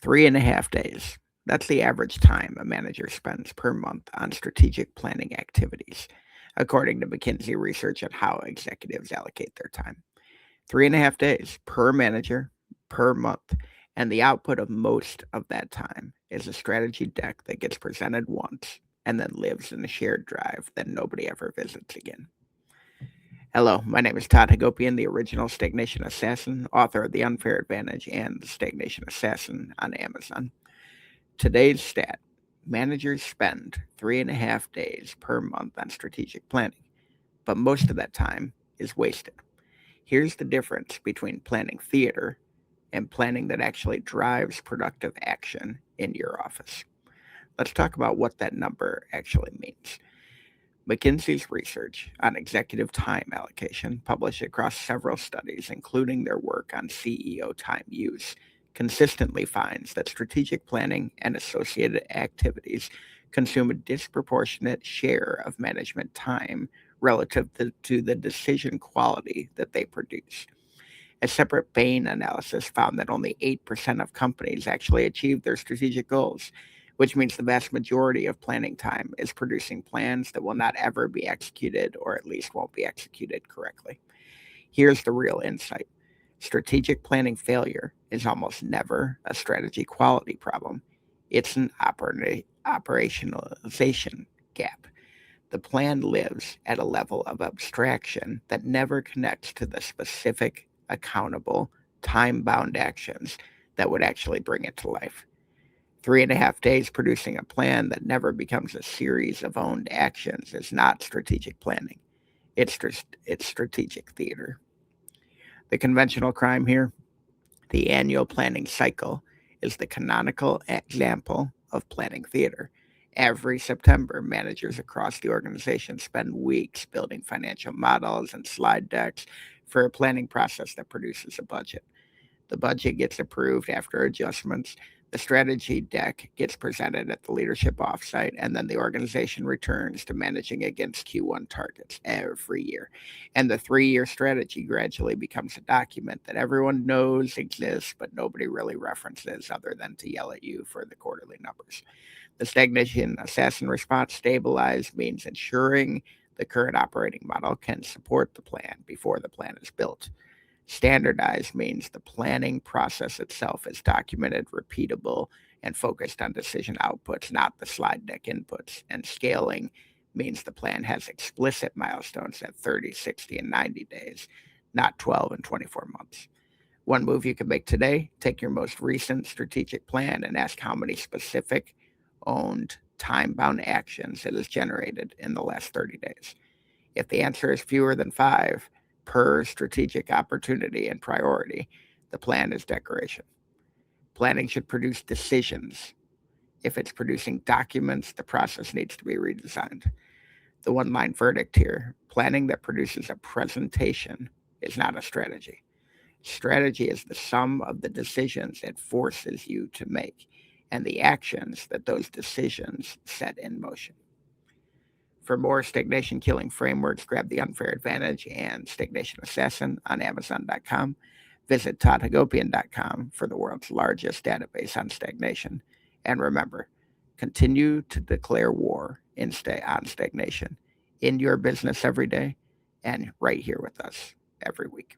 3.5 days. That's the average time a manager spends per month on strategic planning activities, according to McKinsey research on how executives allocate their time. 3.5 days per manager per month. And the output of most of that time is a strategy deck that gets presented once and then lives in a shared drive that nobody ever visits again. Hello, my name is Todd Hagopian, the original Stagnation Assassin, author of The Unfair Advantage and The Stagnation Assassin on Amazon. Today's stat: managers spend 3.5 days per month on strategic planning, but most of that time is wasted. Here's the difference between planning theater and planning that actually drives productive action in your office. Let's talk about what that number actually means. McKinsey's research on executive time allocation, published across several studies, including their work on CEO time use, consistently finds that strategic planning and associated activities consume a disproportionate share of management time relative to the decision quality that they produce. A separate Bain analysis found that only 8% of companies actually achieve their strategic goals, which means the vast majority of planning time is producing plans that will not ever be executed, or at least won't be executed correctly. Here's the real insight: strategic planning failure is almost never a strategy quality problem, it's an operationalization gap. The plan lives at a level of abstraction that never connects to the specific, accountable, time bound actions that would actually bring it to life. 3.5 days producing a plan that never becomes a series of owned actions is not strategic planning. It's strategic theater. The conventional crime here: the annual planning cycle is the canonical example of planning theater. Every September, managers across the organization spend weeks building financial models and slide decks for a planning process that produces a budget. The budget gets approved after adjustments. The strategy deck gets presented at the leadership offsite, and then the organization returns to managing against Q1 targets every year. And the 3 year strategy gradually becomes a document that everyone knows exists, but nobody really references other than to yell at you for the quarterly numbers. The Stagnation Assassin response: stabilize means ensuring the current operating model can support the plan before the plan is built. Standardized means the planning process itself is documented, repeatable, and focused on decision outputs, not the slide deck inputs. And scaling means the plan has explicit milestones at 30, 60, and 90 days, not 12 and 24 months. One move you can make today: take your most recent strategic plan and ask how many specific, owned, time bound actions it has generated in the last 30 days. If the answer is fewer than 5 per strategic opportunity and priority, the plan is decoration. Planning should produce decisions. If it's producing documents, the process needs to be redesigned. The one line verdict here: planning that produces a presentation is not a strategy. Strategy is the sum of the decisions it forces you to make and the actions that those decisions set in motion. For more stagnation killing frameworks, grab The Unfair Advantage and Stagnation Assassin on Amazon.com. Visit toddhagopian.com for the world's largest database on stagnation. And remember, continue to declare war on stagnation in your business every day and right here with us every week.